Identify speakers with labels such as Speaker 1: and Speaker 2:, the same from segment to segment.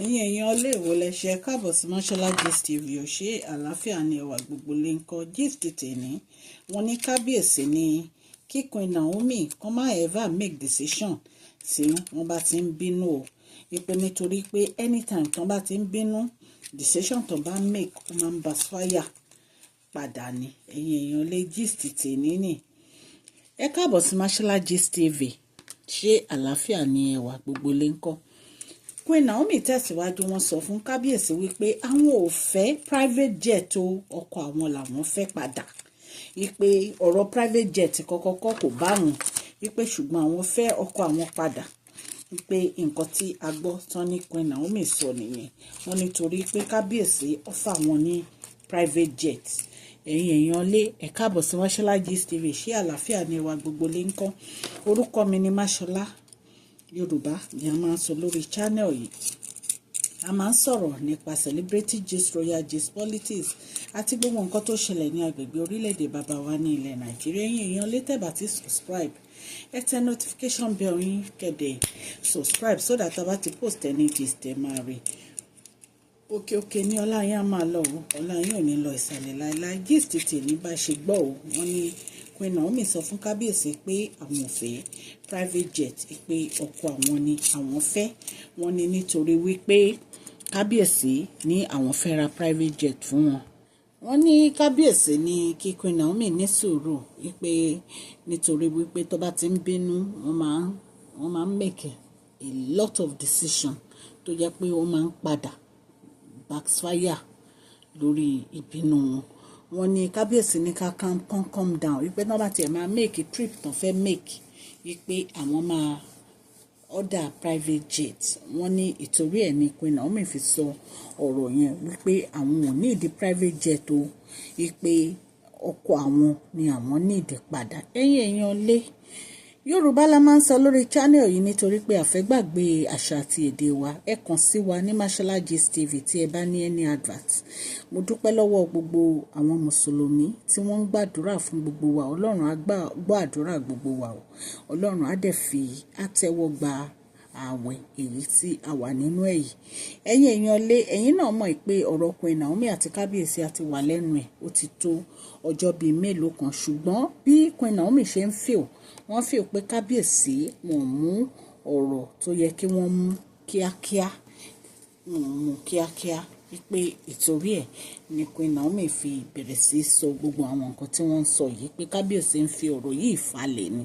Speaker 1: ẹ̀yin èèyàn ilé ìwò lẹ́sẹ̀ káàbọ̀ sí Mashola Gist TV ò ṣe àlàáfíà ní ẹwà gbogbo lè ń kọ́ gift tèní wọ́n ní kábíyèsí ní kí Queen Naomi kọ́ má ever make decision tí wọ́n bá ti ń bínú o wípé nítorí pé anytime tán bá ti ń bínú decision tó bá make ó máa ń backfire padà ní ẹ̀yin èèyàn ilé gist tèní nì ẹ káàbọ̀ sí Mashola Gist TV ṣe àlàáfíà ní ẹwà gbogbo lè ń kọ́. Queen Naomi tẹ̀síwájú wọn sọ fún kábíyèsí wípé àwọn ò fẹ́ private jet o ọkọ̀ àwọn làwọn fẹ́ padà wípé ọ̀rọ̀ private jet kọ́kọ́kọ́ kò bá wọn wípé ṣùgbọ́n àwọn fẹ́ ọkọ̀ àwọn padà wípé nǹkan tí a gbọ́ tán ní Queen Naomi sọ nìyẹn wọ́n nítorí pé kábíyèsí ọ̀fà wọn ní private jet ẹ̀yin èèyàn lé ẹ káàbọ̀ sí Mashola Gist TV ṣé àlàáfíà ní ẹwà gbogbo lè ń kọ́ orúkọ mi ni Mashola Yorùbá ni a máa ń sọ lórí channel yìí a máa ń sọ̀rọ̀ nípa celebrity gist royal gist politics àti gbogbo nǹkan tó ṣẹlẹ̀ ní agbègbè orílẹ̀-èdè bàbá wa ní ilẹ̀ Nàìjíríà ẹ̀yin èèyàn lè tẹ́ bá ti subscribe ẹ tẹ notification bell yín kẹ́dẹ̀ subscribe so that a bá ti post any gist ẹ máa rí òkè ní ọlá yín á máa lọ o ọlá yín ò ní lọ ìsàlẹ̀ láéláé gist tèmi bá ṣe gbọ́ o wọ́n ní Queen Naomi sọ fún kábíyèsí pé àwọn ò fẹ́ private jet pé ọkọ̀ àwọn ni àwọn fẹ́ wọ́n ní nítorí wípé kábíyèsí ní àwọn fẹ́ ra private jet fún wọn. Wọ́n ní kábíyèsí ní kí Queen Naomi ní sùúrù wípé nítorí wípé tó bá ti ń bínú wọ́n máa ń make a lot of decision tó jẹ́ pé wọ́n máa ń padà backfire lórí ìbínú wọn. Wọ́n ní kábíyèsí ní ká calm down wípé náà bá tiẹ̀ máa make a trip tán fẹ́ make wípé àwọn máa order private jet. Wọ́n ní ìtorí ẹ̀ ní Queen Naomi fi sọ ọ̀rọ̀ yẹn wípé àwọn ò ní ìdí private jet o wípé ọkọ̀ àwọn ni àwọn ní ìdí padà. ẹ̀yin èèyàn lé Yorùbá la máa ń sọ lórí channel yìí nítorí pé àfẹ́gbàgbé àṣà àti èdè wa ẹ kàn sí wa ní Mashola Gist TV tí ẹ bá ní any advert. Mo dúpẹ́ lọ́wọ́ gbogbo àwọn mùsùlùmí tí wọ́n ń gbàdúrà fún gbogbo wa Ọlọ́run á gbọ́ àdúrà gbogbo wa o Ọlọ́run á dẹ̀ fi àtẹ́wọ́ gba ààwẹ̀ èyí tí a wà nínú èyí. ẹ̀yin èèyàn lé ẹ̀yin náà mọ̀ pé ọ̀rọ̀ Queen Naomi àti kábíyèsí àti wà lẹ́nu ẹ̀ ó ti tó ọjọ́ bíi mélòó kan ṣùgbọ́n bí Queen Naomi ṣe ń feel wọ́n feel pé kábíyèsí wọn mú ọ̀rọ̀ tó yẹ kí wọ́n mú kíákíá wípé ìtorí ẹ̀ ni Queen Naomi fi bẹ̀rẹ̀ sí sọ gbogbo àwọn nǹkan tí wọ́n ń sọ yìí pé kábíyèsí ń fi ọ̀rọ̀ yìí falẹ̀ ni.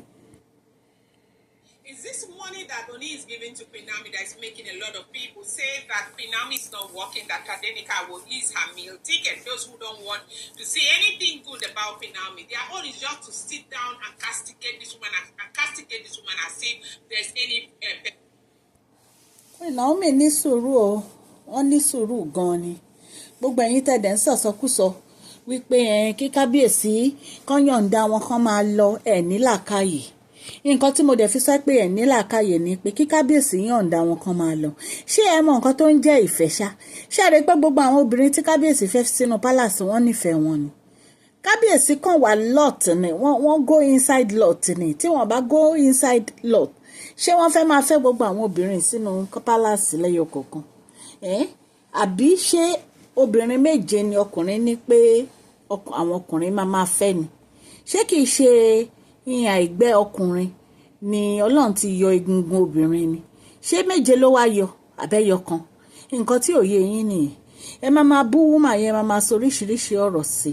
Speaker 2: Is this money that Oni is giving to Queen Naomi that is making a lot of people say that Queen Naomi is not working, that Kadenika will ease her meal ticket? Those who don't want to see anything good about Queen Naomi, their own is just to sit down and castigate this woman as if there's any.
Speaker 1: Queen Naomi ní sùúrù o wọ́n ní sùúrù gan-an ni gbogbo ẹ̀yin tẹ̀dẹ̀ ń sọ̀sọ́kùsọ wípé kí kábíyèsí kán yọ̀ǹda wọn kán máa lọ ẹ̀ ní làákàyè nǹkan tí mo dẹ̀ fi sọ pé ẹ̀ ní làákàyè ni pé kí kábíyèsí yọ̀ǹda wọn kán máa lọ ṣé ẹ mọ nǹkan tó ń jẹ́ ìfẹ́ ṣá ṣé ẹ rí pé gbogbo àwọn obìnrin tí kábíyèsí fẹ́ sínú palace wọn nífẹ̀ẹ́ wọn ni kábíyèsí kàn wá lot ni wọ́n go inside lot ni tí wọ́n bá go inside lot ṣé wọ́n fẹ́ máa fẹ́ gbogbo àwọn obìnrin sínú palace lẹ́yọ kọ̀ọ̀kan àbí ṣé obìnrin méje ni ọkùnrin ní pé àwọn ọkùnrin máa fẹ́ ni ṣé kìí ṣe ìhàn ìgbẹ́ ọkùnrin ni Ọlọ́run ti yọ egungun obìnrin ni ṣé méje ló wá yọ àbẹ́yọ kan nǹkan tí ò yé yín nìyẹn ẹ máa bú wúmà yẹn máa sọ oríṣiríṣi ọ̀rọ̀ sí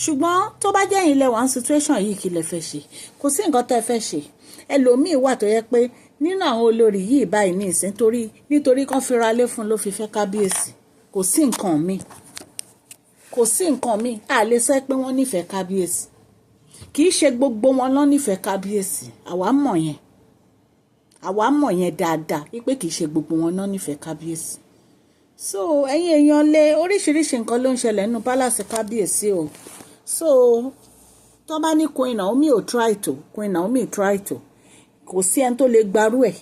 Speaker 1: ṣùgbọ́n tó bá jẹ́ ilẹ̀ one situation yìí kí lẹ fẹ́ ṣe kò sí nǹkan tẹ́ fẹ́ ṣe ẹlòmíì wà tó yẹ pé nínú àwọn olórí yìí báyìí ní ìsìn nítorí kan fira lé fún ló fi fẹ́ kábíyèsí kò sí nǹkan míì a lè sọ pé wọ́n nífẹ̀ẹ́ kábíyèsí kì í ṣe gbogbo wọn ló nífẹ̀ẹ́ kábíyèsí àwa mọ̀ yẹn dáadáa wípé kì í ṣe gbogbo wọn ló nífẹ̀ẹ́ kábíyèsí so ẹ̀yin èèyàn lé oríṣiríṣi nǹkan ló ń ṣẹlẹ̀ nínú pálásì kábíyèsí o so tó bá ní Queen Naomi ò Queen Naomi try to kò sí ẹni tó lè gbarú ẹ̀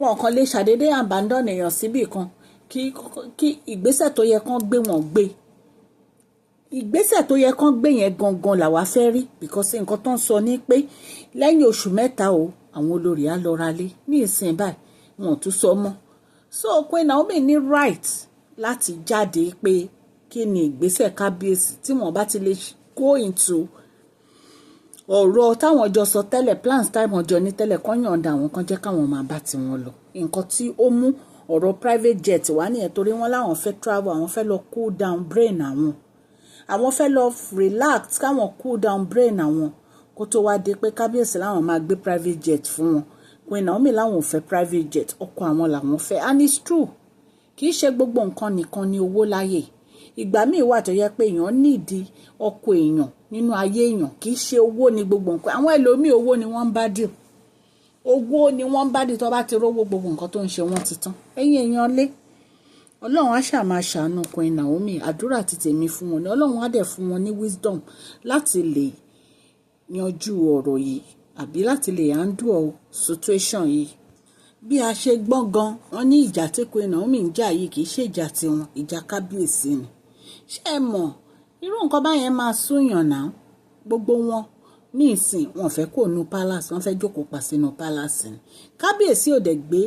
Speaker 1: wọn kàn lè ṣàdédé abandon èèyàn síbì kan kí ìgbésẹ̀ tó yẹ kán gbé wọn gbé ìgbésẹ̀ tó yẹ kán gbé yẹn gangan làwa fẹ́ rí because nǹkan tó ń sọ ní pé lẹ́yìn oṣù mẹ́ta o àwọn olórí á lọ ra lé ní ìsìn báyìí wọn ò tún sọ mọ́ so Queen Naomi ní right láti jáde pé kí ni ìgbésẹ̀ kábíyèsí tí wọ́n bá ti lè go into ọ̀rọ̀ táwọn jọ sọ tẹ́lẹ̀ plans time ọjọ́ ní tẹ́lẹ̀ kọ́ yọ̀ǹda àwọn kan jẹ́ káwọn máa bá tiwọn lọ nǹkan tí ó mú ọ̀rọ̀ private jet wá nìyẹn torí wọ́n láwọn fẹ́ travel àwọn fẹ́ lọ cool down brain àwọn fẹ́ lọ relax káwọn cool down brain àwọn kó tó wá dé pé kábíyèsí láwọn máa gbé private jet fún wọn Queen Naomi láwọn ò fẹ́ private jet ọkọ àwọn làwọn fẹ́ and it's true kì í ṣe gbogbo nǹkan nìkan ni owó láyè ìgbà míì wà tó yẹ pé èèyàn nídìí ọkọ èèyàn nínú ayé èèyàn kì í ṣe owó ní gbogbo nǹkan àwọn ẹlòmíì owó ni wọ́n ń bá dì owó ni wọ́n ń bá dì tó bá ti rówó gbogbo nǹkan tó ń ṣe wọ́n ti tán ẹ̀yin èèyàn lé ọlọ́run á ṣáà máa ṣàánú Queen Naomi àdúrà ti tèmi fún wọn ni ọlọ́run á dẹ̀ fún wọn ní wisdom láti lè yanjú ọ̀rọ̀ yìí àbí láti lè handle situation yìí bí a ṣe gbọ́n gan wọ́n ní ìjà tí Queen Naomi ń jà yìí kì í ṣe ìjà tiwọn ìjà kábíyèsí ni ṣé ẹ mọ̀ irú nǹkan báyẹn máa súnyàn náà gbogbo wọn ní ìsìn wọn fẹ́ kó nu palace wọn fẹ́ jókòó pa sínú palace ni kábíyèsí ò dẹ̀ gbé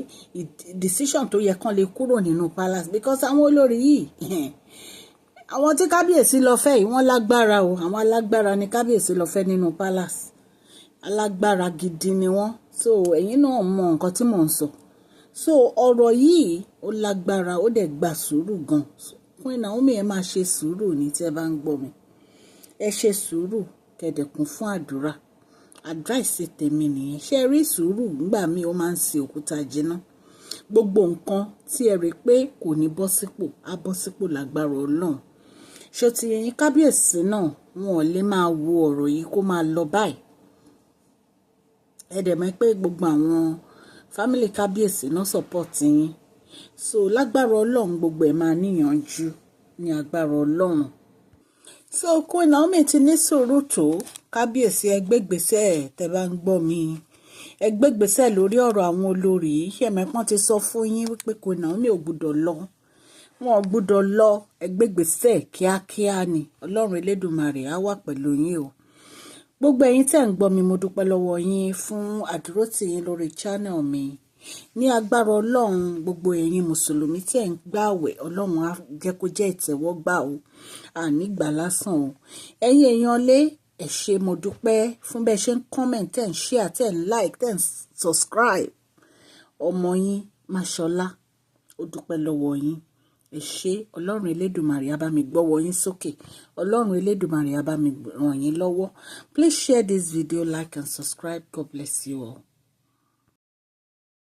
Speaker 1: decision tó yẹ kán lè kúrò nínú palace because àwọn olórí yìí àwọn tí kábíyèsí lọ fẹ́ yìí wọ́n lágbára o àwọn alágbára ni kábíyèsí lọ fẹ́ nínú palace alágbára gidi ni wọ́n so ẹ̀yin náà mọ nǹkan tí mò ń sọ so ọ̀rọ̀ yìí ó lágbára ó dẹ̀ gba sùúrù gan Queen Naomi ẹ máa ṣe sùúrù ní tí ẹ bá ń gbọ́ mi ẹ ṣe sùúrù kẹ̀dẹ̀kùn fún àdúrà advice tèmi nìyẹn ṣe rí sùúrù nígbà míì ó máa ń ṣe òkúta jiná gbogbo nǹkan tí ẹ rí pé kò ní bọ́ sípò á bọ́ sípò lágbára Ọlọ́run ṣó ti yẹn kábíyèsí náà wọn ò lè máa wo ọ̀rọ̀ yìí kó máa lọ báyìí ẹ dẹ̀ mọ̀ pé gbogbo àwọn family kábíyèsí náà support yín so lágbára Ọlọ́run gbogbo ẹ̀ máa níyànjú ní agbára Ọlọ́run so Queen Naomi ti ní sùúrù tó kábíyèsí ẹgbẹ́gbèsè tẹ́ bá ń gbọ́ mi ẹgbẹ́gbèsè lórí ọ̀rọ̀ àwọn olórí ṣẹ̀mẹ́pọ́n ti sọ fún yín wípé Queen Naomi ò gbọ́dọ̀ lọ wọn ò gbọ́dọ̀ lọ ẹgbẹ́gbèsè kíákíá ni Ọlọ́run Elédùmarè á wà pẹ̀lú yín o gbogbo ẹ̀yin tẹ́ ń gbọ́ mi mo dúpẹ́ lọ́wọ́ yín fún àdúrótì yín lórí channel mi ní agbára Ọlọ́run gbogbo ẹ̀yin mùsùlùmí tí ẹ̀ ń gbààwẹ̀ Ọlọ́run á jẹ́ kó jẹ́ ìtẹ́wọ́gbà o àní gbà lásán o ẹ̀yin èèyàn lé ẹ ṣé mo dúpẹ́ fún bẹ́ẹ̀ ṣe ń comment tẹ́ ń share tẹ́ ń like tẹ́ ń subscribe ọmọ yín Máṣọlá ó dúpẹ́ lọ́wọ́ yín ẹ ṣé Ọlọ́run Elédùmarè á bá mi gbọ́wọ́ yín sókè Ọlọ́run Elédùmarè á bá mi ràn yín lọ́wọ́ please share this video like and subscribe God bless you all.